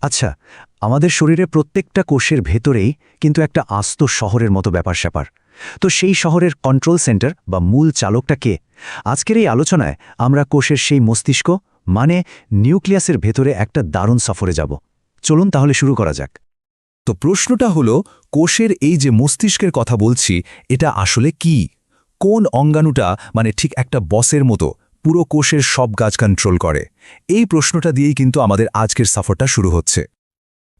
আচ্ছা, আমাদের শরীরে প্রত্যেকটা কোষের ভেতরেই কিন্তু একটা আস্ত শহরের মতো ব্যাপার-স্যাপার। তো সেই শহরের কন্ট্রোল সেন্টার বা মূল চালকটা কে? আজকের এই আলোচনায় আমরা কোষের সেই মস্তিষ্ক মানে নিউক্লিয়াসের ভেতরে একটা দারুণ সফরে যাব। চলুন তাহলে শুরু করা যাক। তো প্রশ্নটা হলো, কোষের এই যে মস্তিষ্কের কথা বলছি, এটা আসলে কি? কোন অঙ্গাণুটা মানে ঠিক একটা বসের মতো পুরো কোষের সব কাজ কন্ট্রোল করে? এই প্রশ্নটা দিয়েই কিন্তু আমাদের আজকের সফরটা শুরু হচ্ছে।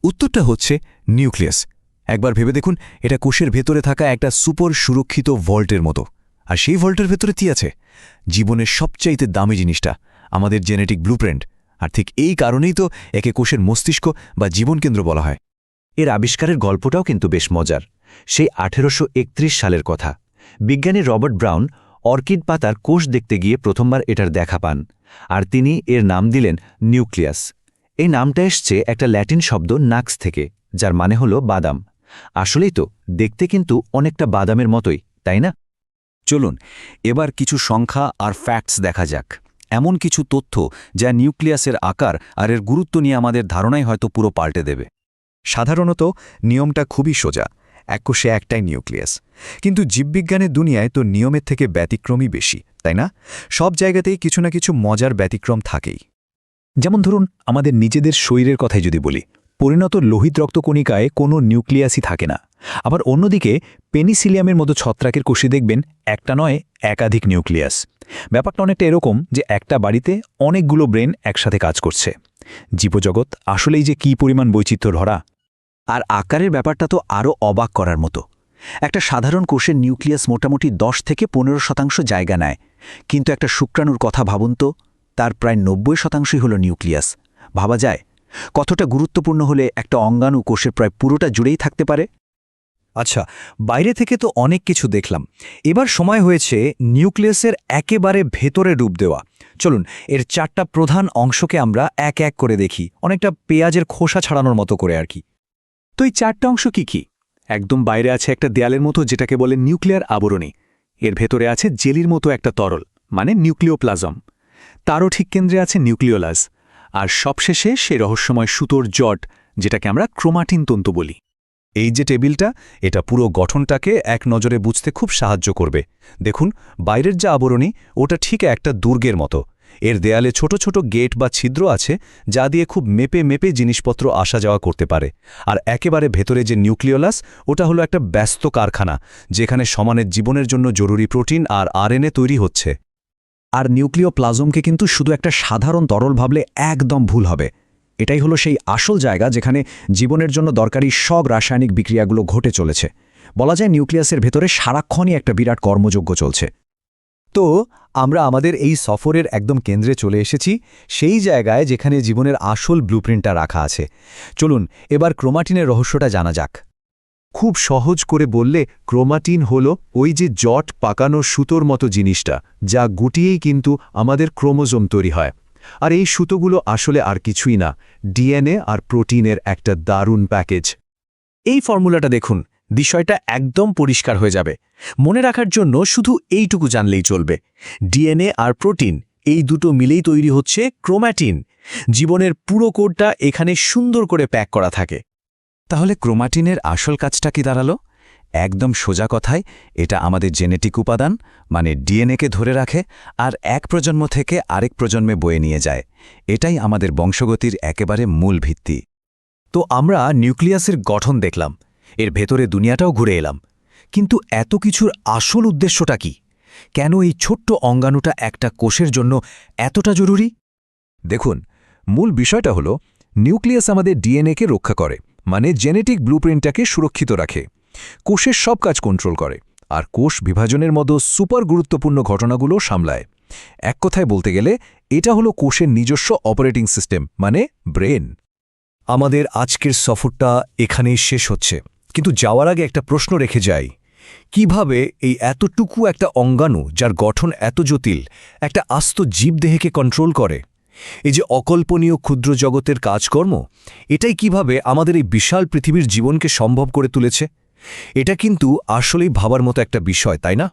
উত্তরটা হচ্ছে নিউক্লিয়াস। একবার ভেবে দেখুন, এটা কোষের ভেতরে থাকা একটা সুপার সুরক্ষিত ভল্টের মতো। আর সেই ভল্টের ভেতরে কি আছে? জীবনের সবচাইতে দামি জিনিসটা, আমাদের জেনেটিক ব্লুপ্রিন্ট। আর ঠিক এই কারণেই তো একে কোষের মস্তিষ্ক বা জীবনকেন্দ্র বলা হয়। এর আবিষ্কারের গল্পটাও কিন্তু বেশ মজার। সেই 1831 সালের কথা। বিজ্ঞানী রবার্ট ব্রাউন অর্কিড পাতার কোষ দেখতে গিয়ে প্রথমবার এটার দেখা পান, আর তিনি এর নাম দিলেন নিউক্লিয়াস। এই নামটা এসছে একটা ল্যাটিন শব্দ নাক্স থেকে, যার মানে হল বাদাম। আসলেই তো, দেখতে কিন্তু অনেকটা বাদামের মতোই, তাই না? চলুন এবার কিছু সংখ্যা আর ফ্যাক্টস দেখা যাক। এমন কিছু তথ্য যা নিউক্লিয়াসের আকার আর এর গুরুত্ব নিয়ে আমাদের ধারণাই হয়তো পুরো পাল্টে দেবে। সাধারণত নিয়মটা খুবই সোজা, এক কোষে একটাই নিউক্লিয়াস। কিন্তু জীববিজ্ঞানের দুনিয়ায় তো নিয়মের থেকে ব্যতিক্রমই বেশি, তাই না? সব জায়গাতেই কিছু না কিছু মজার ব্যতিক্রম থাকেই। যেমন ধরুন, আমাদের নিজেদের শরীরের কথাই যদি বলি, পরিণত লোহিত রক্তকণিকায় কোনো নিউক্লিয়াসই থাকে না। আবার অন্যদিকে পেনিসিলিয়ামের মতো ছত্রাকের কোষে দেখবেন একটা নয় একাধিক নিউক্লিয়াস। ব্যাপারটা অনেকটা এরকম যে একটা বাড়িতে অনেকগুলো ব্রেন একসাথে কাজ করছে। জীবজগৎ আসলেই যে কী পরিমাণ বৈচিত্র্য ভরা! আর আকারের ব্যাপারটা তো আরও অবাক করার মতো। একটা সাধারণ কোষের নিউক্লিয়াস মোটামুটি 10 থেকে 15% জায়গা নেয়, কিন্তু একটা শুক্রাণুর কথা ভাবুন তো, তার প্রায় 90% হল নিউক্লিয়াস। ভাবা যায় কতটা গুরুত্বপূর্ণ হলে একটা অঙ্গাণু কোষের প্রায় পুরোটা জুড়েই থাকতে পারে। আচ্ছা, বাইরে থেকে তো অনেক কিছু দেখলাম, এবার সময় হয়েছে নিউক্লিয়াসের একেবারে ভেতরে ডুব দেওয়া। চলুন এর 4টা প্রধান অংশকে আমরা এক এক করে দেখি, অনেকটা পেঁয়াজের খোসা ছাড়ানোর মতো করে আর কি। তো এই 4টা অংশ কি কি? একদম বাইরে আছে একটা দেয়ালের মতো, যেটাকে বলে নিউক্লিয়ার আবরণী। এর ভেতরে আছে জেলির মতো একটা তরল, মানে নিউক্লিওপ্লাজম। তারও ঠিক কেন্দ্রে আছে নিউক্লিওলাস। আর সবশেষে সে রহস্যময় সুতোর জট, যেটাকে আমরা ক্রোমাটিন তন্তু বলি। এই যে টেবিলটা, এটা পুরো গঠনটাকে এক নজরে বুঝতে খুব সাহায্য করবে। দেখুন, বাইরের যে আবরণী, ওটা ঠিক একটা দুর্গের মতো। এর দেয়ালে ছোট ছোট গেট বা ছিদ্র আছে, যা দিয়ে খুব মেপে মেপে জিনিসপত্র আসা যাওয়া করতে পারে। আর একেবারে ভেতরে যে নিউক্লিওলাস, ওটা হলো একটা ব্যস্ত কারখানা, যেখানে সমানের জীবনের জন্য জরুরি প্রোটিন আর আরএনএ তৈরি হচ্ছে। আর নিউক্লিওপ্লাজমকে কিন্তু শুধু একটা সাধারণ তরল ভাবলে একদম ভুল হবে। এটাই হলো সেই আসল জায়গা যেখানে জীবনের জন্য দরকারি সব রাসায়নিক বিক্রিয়াগুলো ঘটে চলেছে। বলা যায় নিউক্লিয়াসের ভেতরে সারাক্ষণই একটা বিরাট কর্মযজ্ঞ চলছে। তো আমরা আমাদের এই সফরের একদম কেন্দ্রে চলে এসেছি, সেই জায়গায় যেখানে জীবনের আসল ব্লুপ্রিন্টটা রাখা আছে। চলুন এবার ক্রোমাটিনের রহস্যটা জানা যাক। খুব সহজ করে বললে, ক্রোমাটিন হলো ওই যে জট পাকানো সুতোর মতো জিনিসটা, যা গুটিয়েই কিন্তু আমাদের ক্রোমোজোম তৈরি হয়। আর এই সুতোগুলো আসলে আর কিছুই না, ডিএনএ আর প্রোটিনের একটা দারুণ প্যাকেজ। এই ফর্মুলাটা দেখুন, বিষয়টা একদম পরিষ্কার হয়ে যাবে। মনে রাখার জন্য শুধু এইটুকু জানলেই চলবে। ডিএনএ আর প্রোটিন, এই দুটো মিলেই তৈরি হচ্ছে ক্রোম্যাটিন। জীবনের পুরো কোডটা এখানে সুন্দর করে প্যাক করা থাকে। তাহলে ক্রোমাটিনের আসল কাজটা কি দাঁড়ালো? একদম সোজা কথায়, এটা আমাদের জেনেটিক উপাদান মানে ডিএনএকে ধরে রাখে আর এক প্রজন্ম থেকে আরেক প্রজন্মে বয়ে নিয়ে যায়। এটাই আমাদের বংশগতির একেবারে মূল ভিত্তি। তো আমরা নিউক্লিয়াসের গঠন দেখলাম, এর ভেতরে দুনিয়াটাও ঘুরে এলাম, কিন্তু এত কিছুর আসল উদ্দেশ্যটা কি? কেন এই ছোট্ট অঙ্গাণুটা একটা কোষের জন্য এতটা জরুরি? দেখুন, মূল বিষয়টা হলো, নিউক্লিয়াস আমাদের ডিএনএকে রক্ষা করে, মানে জেনেটিক ব্লুপ্রিন্টটাকে সুরক্ষিত রাখে। কোষের সব কাজ কন্ট্রোল করে, আর কোষ বিভাজনের মতো সুপার গুরুত্বপূর্ণ ঘটনাগুলো সামলায়। এক কথায় বলতে গেলে, এটা হলো কোষের নিজস্ব অপারেটিং সিস্টেম, মানে ব্রেন। আমাদের আজকের সফরটা এখানেই শেষ হচ্ছে, কিন্তু যাওয়ার আগে একটা প্রশ্ন রেখে যাই। কিভাবে এই এতটুকু একটা অঙ্গাণু, যার গঠন এত জটিল, একটা আস্ত জীবদেহকে কন্ট্রোল করে? এই যে অকল্পনীয় ক্ষুদ্র জগতের কাজকর্ম, এটাই কিভাবে আমাদের এই বিশাল পৃথিবীর জীবনকে সম্ভব করে তুলেছে? এটা কিন্তু আসলেই ভাবার মতো একটা বিষয়, তাই না?